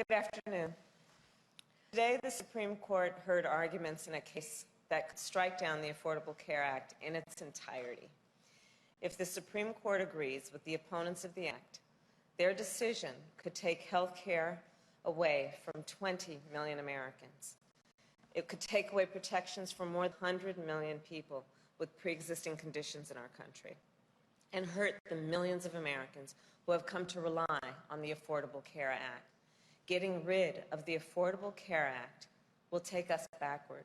Good afternoon. Today, the Supreme Court heard arguments in a case that could strike down the Affordable Care Act in its entirety. If the Supreme Court agrees with the opponents of the act, their decision could take health care away from 20 million Americans. It could take away protections from more than 100 million people with pre-existing conditions in our country and hurt the millions of Americans who have come to rely on the Affordable Care Act. Getting rid of the Affordable Care Act will take us backward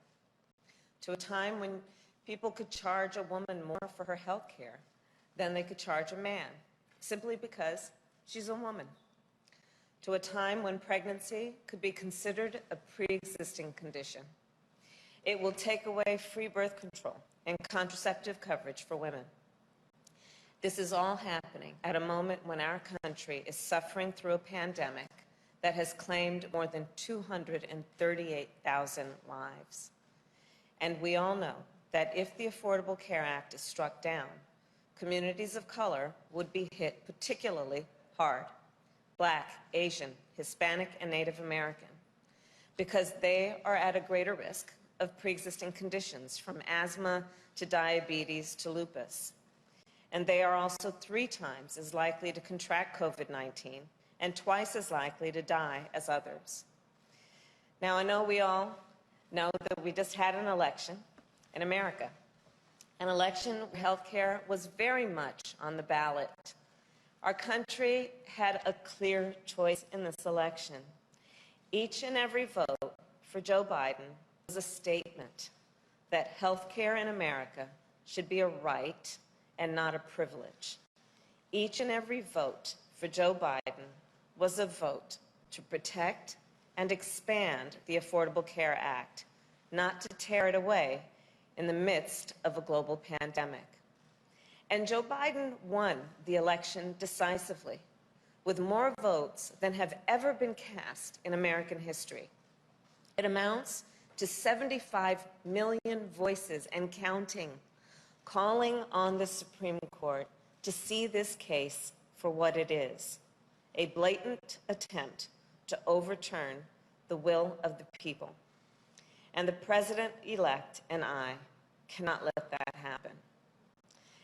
to a time when people could charge a woman more for her health care than they could charge a man, simply because she's a woman. To a time when pregnancy could be considered a pre-existing condition. It will take away free birth control and contraceptive coverage for women. This is all happening at a moment when our country is suffering through a pandemic that has claimed more than 238,000 lives. And we all know that if the Affordable Care Act is struck down, communities of color would be hit particularly hard. Black, Asian, Hispanic, and Native American, because they are at a greater risk of pre-existing conditions from asthma to diabetes to lupus. And they are also 3 times as likely to contract COVID-19 and twice as likely to die as others. Now, I know we all know that we just had an election in America. An election where health care was very much on the ballot. Our country had a clear choice in this election. Each and every vote for Joe Biden was a statement that health care in America should be a right and not a privilege. Each and every vote for Joe Biden was a vote to protect and expand the Affordable Care Act, not to tear it away in the midst of a global pandemic. And Joe Biden won the election decisively, with more votes than have ever been cast in American history. It amounts to 75 million voices and counting, calling on the Supreme Court to see this case for what it is, a blatant attempt to overturn the will of the people. And the President-elect and I cannot let that happen.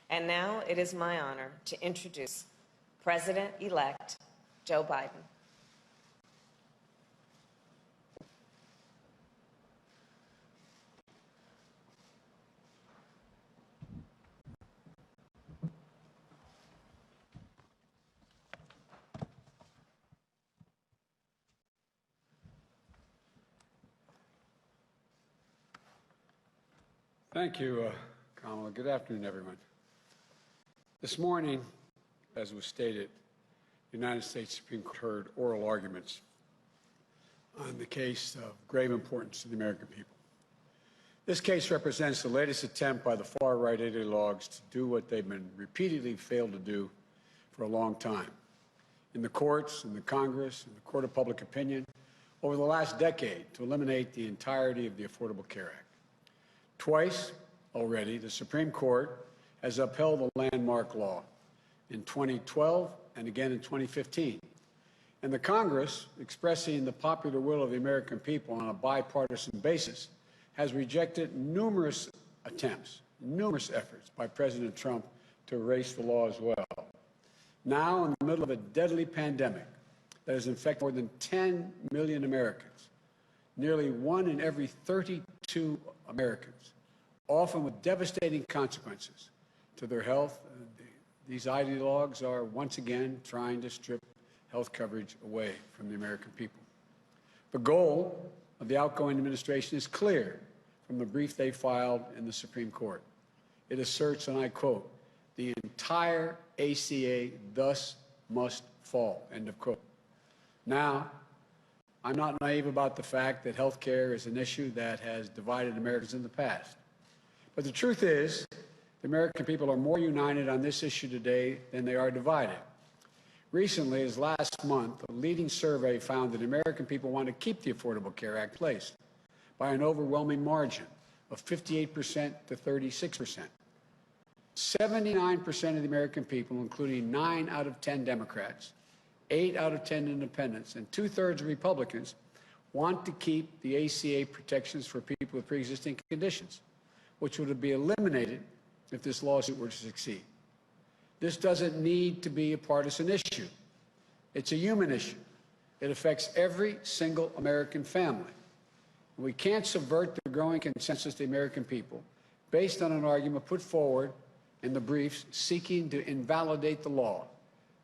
And now it is my honor to introduce President-elect Joe Biden. Thank you, Kamala. Good afternoon, everyone. This morning, as was stated, the United States Supreme Court heard oral arguments on the case of grave importance to the American people. This case represents the latest attempt by the far-right ideologues to do what they've been repeatedly failed to do for a long time. In the courts, in the Congress, in the court of public opinion, over the last decade, to eliminate the entirety of the Affordable Care Act. Twice already, the Supreme Court has upheld the landmark law, in 2012 and again in 2015. And the Congress, expressing the popular will of the American people on a bipartisan basis, has rejected numerous attempts, numerous efforts by President Trump to erase the law as well. Now, in the middle of a deadly pandemic that has infected more than 10 million Americans, nearly 1 in every 32 Americans, often with devastating consequences to their health. These ideologues are once again trying to strip health coverage away from the American people. The goal of the outgoing administration is clear from the brief they filed in the Supreme Court. It asserts, and I quote, "The entire ACA thus must fall," end of quote. Now, I'm not naive about the fact that health care is an issue that has divided Americans in the past. But the truth is, the American people are more united on this issue today than they are divided. Recently, as last month, a leading survey found that American people want to keep the Affordable Care Act in place by an overwhelming margin of 58% to 36%. 79% of the American people, including 9 out of 10 Democrats, 8 out of 10 independents, and 2/3 of Republicans want to keep the ACA protections for people with pre-existing conditions, which would be eliminated if this lawsuit were to succeed. This doesn't need to be a partisan issue. It's a human issue. It affects every single American family. We can't subvert the growing consensus of the American people based on an argument put forward in the briefs seeking to invalidate the law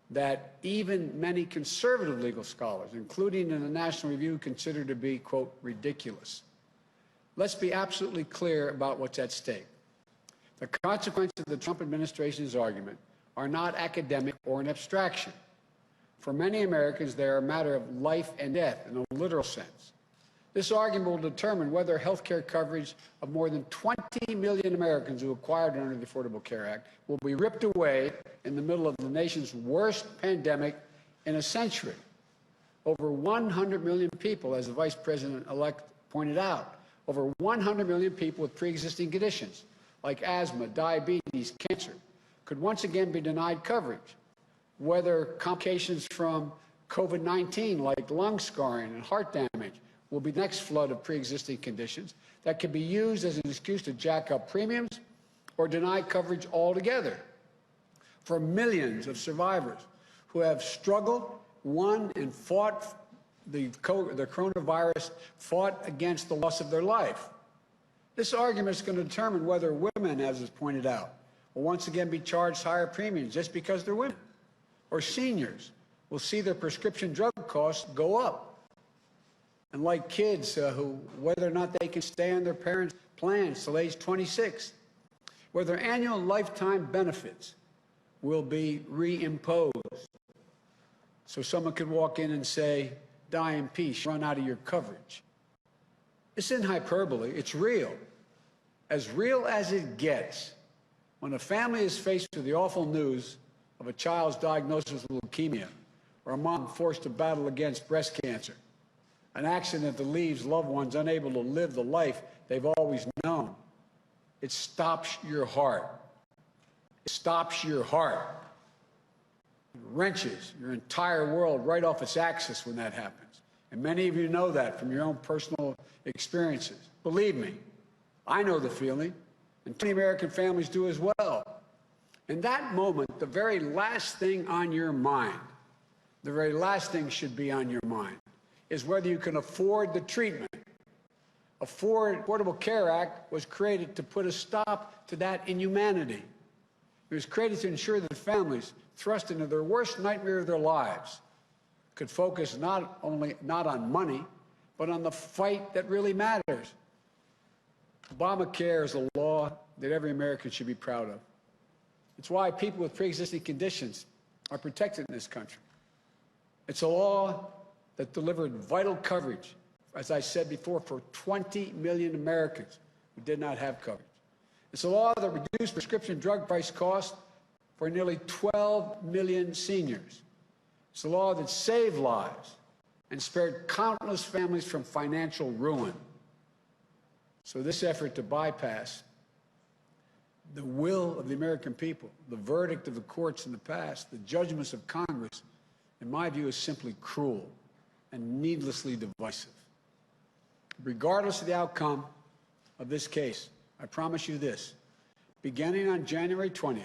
that even many conservative legal scholars, including in the National Review, consider to be, quote, ridiculous. Let's be absolutely clear about what's at stake. The consequences of the Trump administration's argument are not academic or an abstraction. For many Americans, they are a matter of life and death in a literal sense. This argument will determine whether health care coverage of more than 20 million Americans who acquired it under the Affordable Care Act will be ripped away in the middle of the nation's worst pandemic in a century. Over 100 million people, as the Vice President-elect pointed out, over 100 million people with pre-existing conditions like asthma, diabetes, cancer, could once again be denied coverage, whether complications from COVID-19 like lung scarring and heart damage will be the next flood of pre-existing conditions that could be used as an excuse to jack up premiums or deny coverage altogether. For millions of survivors who have struggled, won, and fought the coronavirus, fought against the loss of their life. This argument is going to determine whether women, as is pointed out, will once again be charged higher premiums just because they're women, or seniors will see their prescription drug costs go up. And like kids who, whether or not they can stay on their parents' plans till age 26, whether annual lifetime benefits will be reimposed. So someone could walk in and say, die in peace, run out of your coverage. This isn't hyperbole, it's real as it gets. When a family is faced with the awful news of a child's diagnosis with leukemia, or a mom forced to battle against breast cancer, an accident that leaves loved ones unable to live the life they've always known, it stops your heart. It stops your heart. It wrenches your entire world right off its axis when that happens. And many of you know that from your own personal experiences. Believe me, I know the feeling, and many American families do as well. In that moment, the very last thing on your mind, the very last thing should be on your mind, is whether you can afford the treatment. Affordable Care Act was created to put a stop to that inhumanity. It was created to ensure that families thrust into their worst nightmare of their lives could focus not on money, but on the fight that really matters. Obamacare is a law that every American should be proud of. It's why people with pre-existing conditions are protected in this country. It's a law that delivered vital coverage, as I said before, for 20 million Americans who did not have coverage. It's a law that reduced prescription drug price costs for nearly 12 million seniors. It's a law that saved lives and spared countless families from financial ruin. So this effort to bypass the will of the American people, the verdict of the courts in the past, the judgments of Congress, in my view, is simply cruel and needlessly divisive. Regardless of the outcome of this case, I promise you this: beginning on January 20th,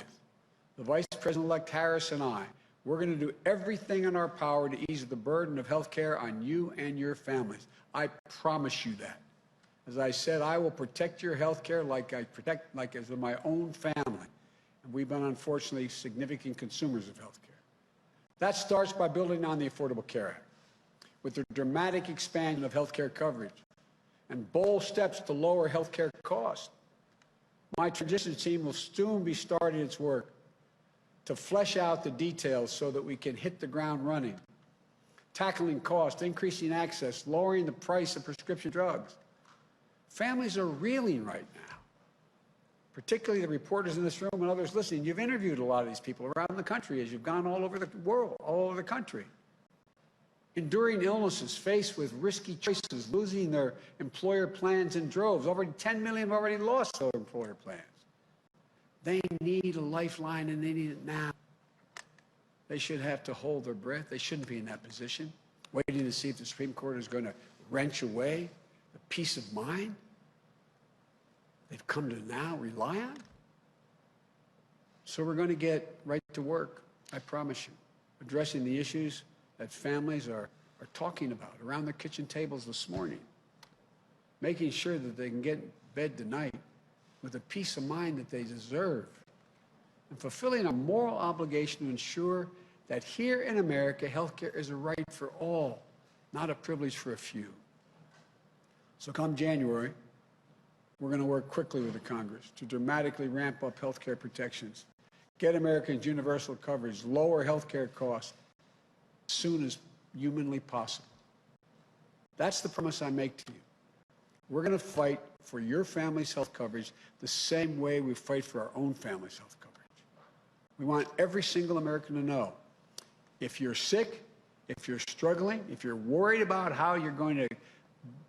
the Vice President-elect Harris and I, we're going to do everything in our power to ease the burden of health care on you and your families. I promise you that. As I said, I will protect your health care like as with my own family. And we've been, unfortunately, significant consumers of health care. That starts by building on the Affordable Care Act, with the dramatic expansion of health care coverage and bold steps to lower health care costs. My transition team will soon be starting its work to flesh out the details so that we can hit the ground running, tackling costs, increasing access, lowering the price of prescription drugs. Families are reeling right now, particularly the reporters in this room and others listening. You've interviewed a lot of these people around the country as you've gone all over the world, all over the country. Enduring illnesses, faced with risky choices, losing their employer plans in droves. Already 10 million have already lost their employer plans. They need a lifeline, and they need it now. They should have to hold their breath. They shouldn't be in that position, waiting to see if the Supreme Court is going to wrench away the peace of mind they've come to now rely on. So we're going to get right to work, I promise you, addressing the issues that families are talking about around their kitchen tables this morning, making sure that they can get in bed tonight with the peace of mind that they deserve, and fulfilling a moral obligation to ensure that here in America, healthcare is a right for all, not a privilege for a few. So come January, we're going to work quickly with the Congress to dramatically ramp up healthcare protections, get Americans universal coverage, lower healthcare costs as soon as humanly possible. That's the promise I make to you. We're going to fight for your family's health coverage the same way we fight for our own family's health coverage. We want every single American to know, if you're sick, if you're struggling, if you're worried about how you're going to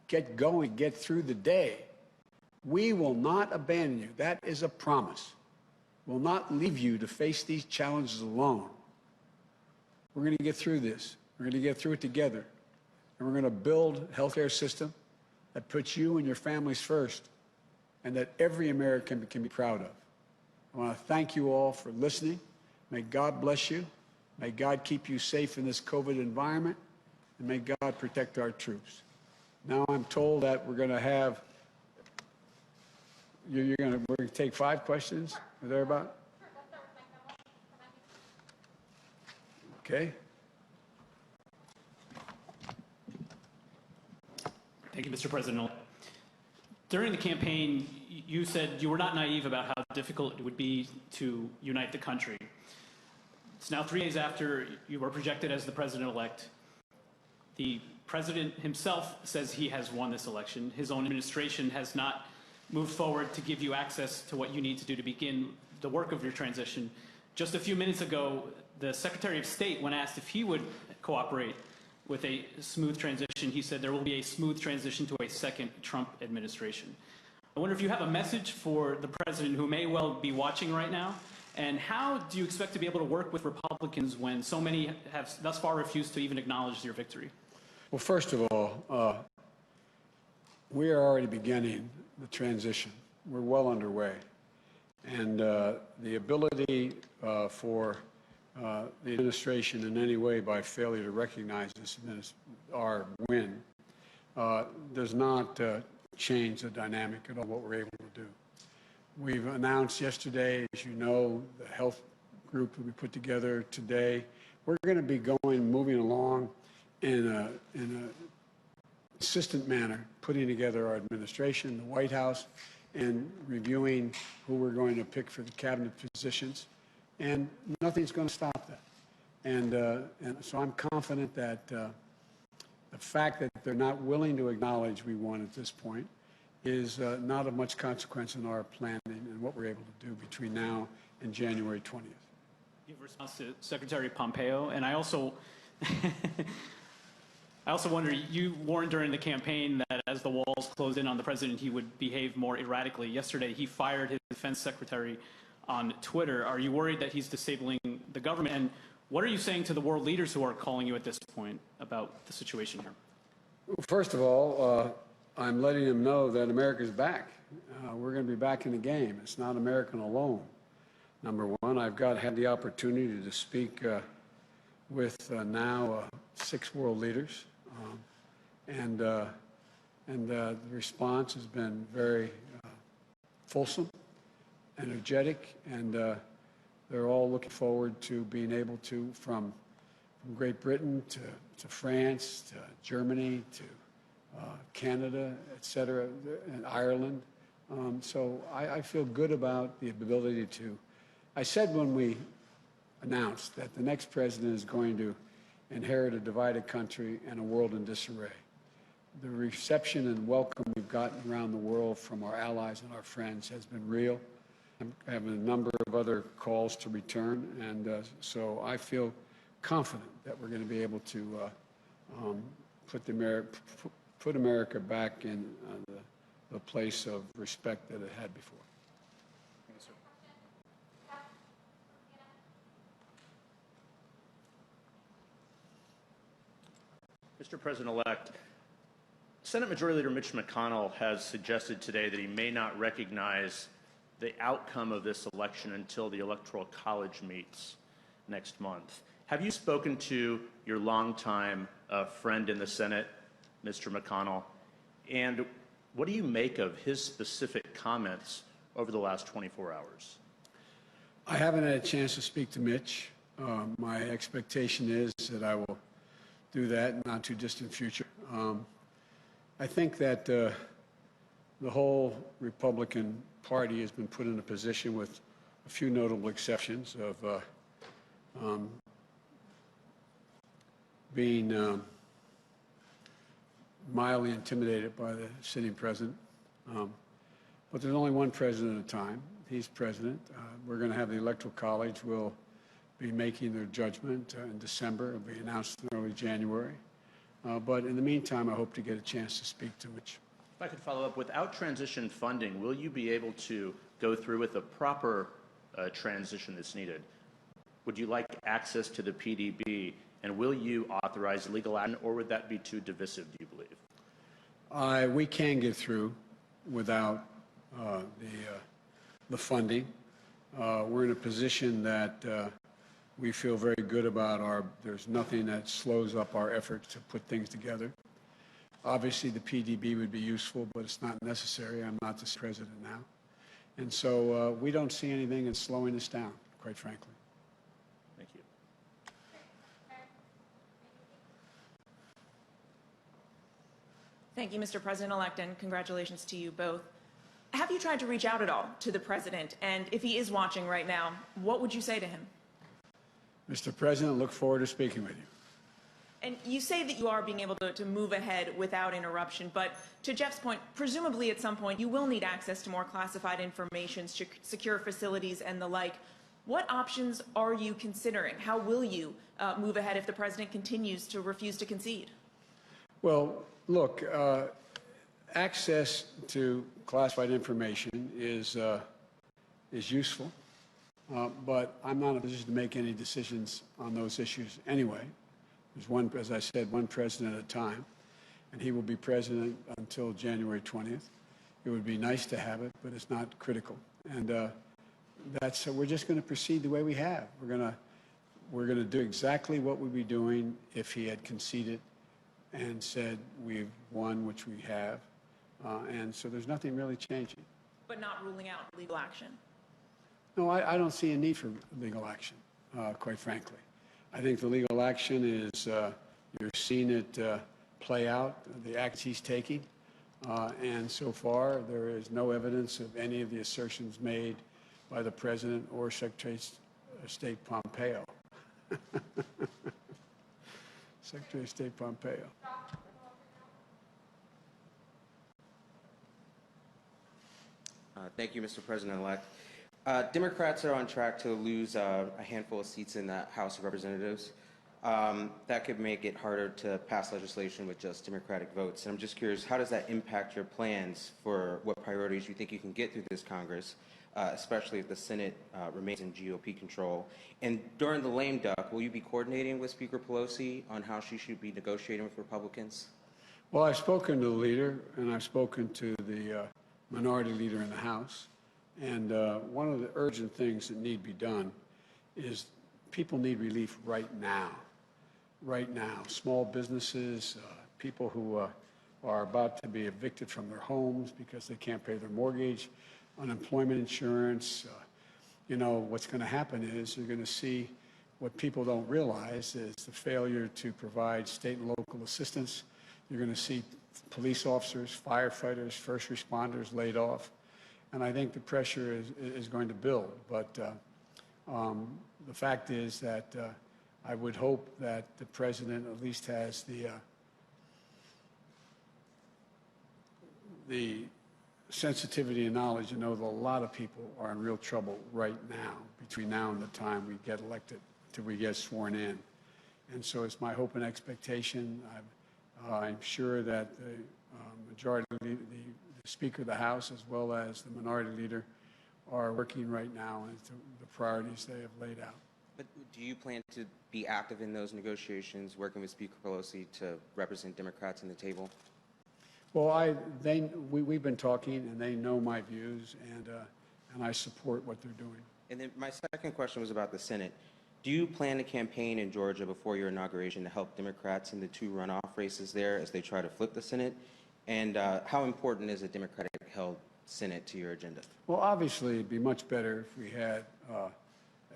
get through the day, we will not abandon you. That is a promise. We'll not leave you to face these challenges alone. We're going to get through this. We're going to get through it together. And we're going to build a healthcare system that puts you and your families first, and that every American can be proud of. I want to thank you all for listening. May God bless you. May God keep you safe in this COVID environment, and may God protect our troops. Now I'm told that we're going to have, we're going to take 5 questions or thereabout. Okay. Thank you, Mr. President. During the campaign, you said you were not naive about how difficult it would be to unite the country. It's now 3 days after you were projected as the president-elect. The president himself says he has won this election. His own administration has not moved forward to give you access to what you need to do to begin the work of your transition. Just a few minutes ago, the Secretary of State, when asked if he would cooperate with a smooth transition, he said there will be a smooth transition to a second Trump administration. I wonder if you have a message for the president who may well be watching right now, and how do you expect to be able to work with Republicans when so many have thus far refused to even acknowledge your victory? Well, first of all, we are already beginning the transition. We're well underway. And the ability for the administration in any way by failure to recognize this our win does not change the dynamic at all what we're able to do. We've announced yesterday, as you know, the health group that we put together today. We're going to be moving along in a consistent manner, putting together our administration, the White House, and reviewing who we're going to pick for the cabinet positions. And nothing's going to stop that. And so I'm confident that the fact that they're not willing to acknowledge we won at this point is not of much consequence in our planning and what we're able to do between now and January 20th. You have a response to Secretary Pompeo, and I also wonder, you warned during the campaign that as the walls closed in on the president, he would behave more erratically. Yesterday, he fired his defense secretary on Twitter. Are you worried that he's disabling the government? And what are you saying to the world leaders who are calling you at this point about the situation here? Well, first of all, I'm letting them know that America's back. We're going to be back in the game. It's not American alone. Number one, I've had the opportunity to speak with now 6 world leaders, and the response has been very fulsome, energetic, and they're all looking forward to being able to, from Great Britain to France, to Germany, to Canada, et cetera, and Ireland. So I feel good about the ability to. I said when we announced that the next president is going to inherit a divided country and a world in disarray. The reception and welcome we've gotten around the world from our allies and our friends has been real. I have a number of other calls to return, and so I feel confident that we're going to be able to put America back in the place of respect that it had before. Mr. President-elect, Senate Majority Leader Mitch McConnell has suggested today that he may not recognize the outcome of this election until the Electoral College meets next month. Have you spoken to your longtime friend in the Senate, Mr. McConnell, and what do you make of his specific comments over the last 24 hours? I haven't had a chance to speak to Mitch. My expectation is that I will do that in not too distant future. I think that the whole Republican Party has been put in a position, with a few notable exceptions, of being mildly intimidated by the sitting president. But there's only one president at a time. He's president. We're going to have the Electoral College will be making their judgment in December. It'll be announced in early January. But in the meantime, I hope to get a chance to speak to Mitch. If I could follow up, without transition funding, will you be able to go through with the proper transition that's needed? Would you like access to the PDB, and will you authorize legal action, or would that be too divisive, do you believe? We can get through without the funding. We're in a position that we feel very good about. There's nothing that slows up our efforts to put things together. Obviously, the PDB would be useful, but it's not necessary. I'm not the president now. And so we don't see anything that's slowing us down, quite frankly. Thank you. Thank you, Mr. President-elect, and congratulations to you both. Have you tried to reach out at all to the president? And if he is watching right now, what would you say to him? Mr. President, look forward to speaking with you. And you say that you are being able to move ahead without interruption, but to Jeff's point, presumably at some point you will need access to more classified information, secure facilities and the like. What options are you considering? How will you move ahead if the president continues to refuse to concede? Well, look, access to classified information is useful, but I'm not in a position to make any decisions on those issues anyway. There's one, as I said, one president at a time, and he will be president until January 20th. It would be nice to have it, but it's not critical. And we're just going to proceed the way we have. We're going to do exactly what we'd be doing if he had conceded and said we've won, which we have. And so there's nothing really changing. But not ruling out legal action? No, I don't see a need for legal action, quite frankly. I think the legal action is, you're seeing it play out, the acts he's taking. And so far, there is no evidence of any of the assertions made by the President or Secretary of State Pompeo. Secretary of State Pompeo. Thank you, Mr. President-elect. Democrats are on track to lose a handful of seats in the House of Representatives. That could make it harder to pass legislation with just Democratic votes. And I'm just curious, how does that impact your plans for what priorities you think you can get through this Congress, especially if the Senate remains in GOP control? And during the lame duck, will you be coordinating with Speaker Pelosi on how she should be negotiating with Republicans? Well, I've spoken to the leader, and I've spoken to the minority leader in the House. And one of the urgent things that need to be done is people need relief right now. Right now. Small businesses, people who are about to be evicted from their homes because they can't pay their mortgage, unemployment insurance. You know, what's going to happen is you're going to see what people don't realize is the failure to provide state and local assistance. You're going to see police officers, firefighters, first responders laid off. And I think the pressure is going to build. But the fact is that I would hope that the president at least has the sensitivity and knowledge to know that a lot of people are in real trouble right now, between now and the time we get elected, till we get sworn in. And so it's my hope and expectation. I'm sure that the majority, the Speaker of the House, as well as the minority leader, are working right now into the priorities they have laid out. But do you plan to be active in those negotiations, working with Speaker Pelosi to represent Democrats in the table? Well, we've been talking, and they know my views, and I support what they're doing. And then my second question was about the Senate. Do you plan to campaign in Georgia before your inauguration to help Democrats in the 2 runoff races there as they try to flip the Senate? And how important is a Democratic-held Senate to your agenda? Well, obviously, it'd be much better if we had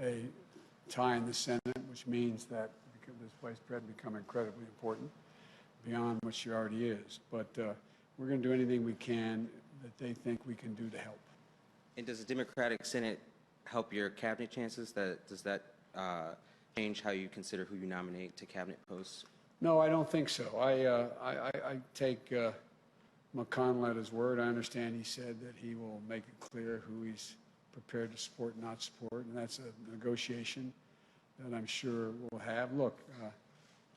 a tie in the Senate, which means that this vice president become incredibly important beyond what she already is. But we're going to do anything we can that they think we can do to help. And does the Democratic Senate help your cabinet chances? Does that change how you consider who you nominate to cabinet posts? No, I don't think so. I take McConnell at his word. I understand he said that he will make it clear who he's prepared to support and not support, and that's a negotiation that I'm sure we'll have. Look,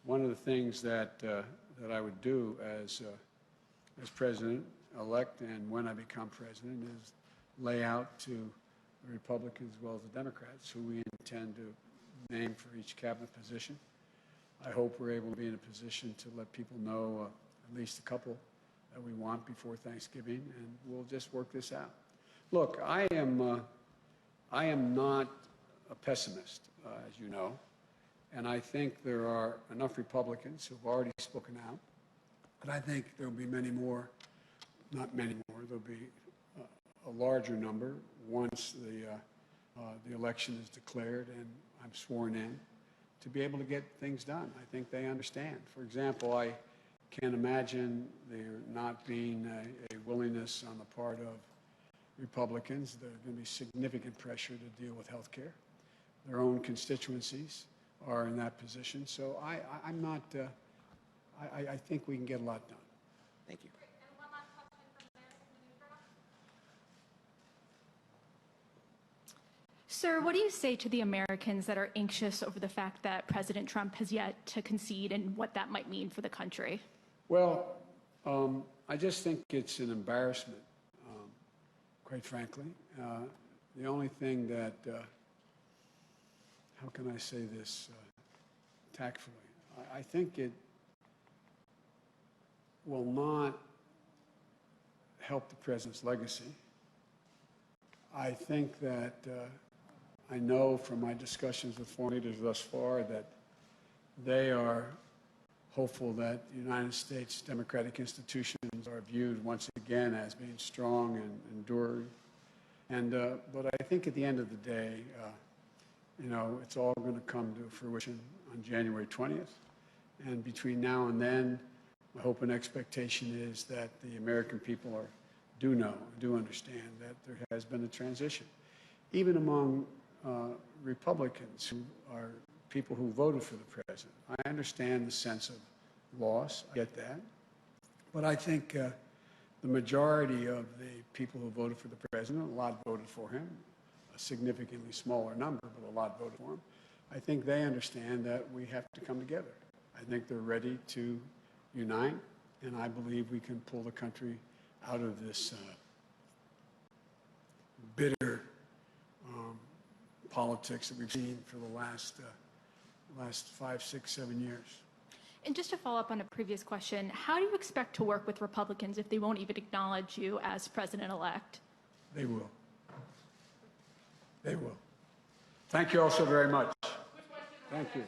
one of the things that I would do as president-elect and when I become president is lay out to the Republicans as well as the Democrats who we intend to name for each cabinet position. I hope we're able to be in a position to let people know at least a couple that we want before Thanksgiving, and we'll just work this out. Look, I am not a pessimist, as you know, and I think there are enough Republicans who have already spoken out, but I think there will be many more, not many more, there'll be a larger number once the election is declared and I'm sworn in to be able to get things done. I think they understand. For example, I can't imagine there not being a willingness on the part of Republicans. There's going to be significant pressure to deal with health care. Their own constituencies are in that position. So I'm not, I think we can get a lot done. Thank you. Sir, what do you say to the Americans that are anxious over the fact that President Trump has yet to concede and what that might mean for the country? Well, I just think it's an embarrassment, quite frankly. The only thing that, how can I say this tactfully? I think it will not help the president's legacy. I think that I know from my discussions with foreign leaders thus far that they are hopeful that the United States democratic institutions are viewed once again as being strong and enduring. And but I think at the end of the day, it's all going to come to fruition on January 20th. And between now and then, my hope and expectation is that the American people do understand that there has been a transition. Even among Republicans who are people who voted for the president. I understand the sense of loss, I get that. But I think the majority of the people who voted for the president, a lot voted for him, a significantly smaller number, but a lot voted for him. I think they understand that we have to come together. I think they're ready to unite, and I believe we can pull the country out of this bitter politics that we've seen for the last 5, 6, 7 years. And just to follow up on a previous question, how do you expect to work with Republicans if they won't even acknowledge you as president-elect? They will. They will. Thank you all so very much. Thank you.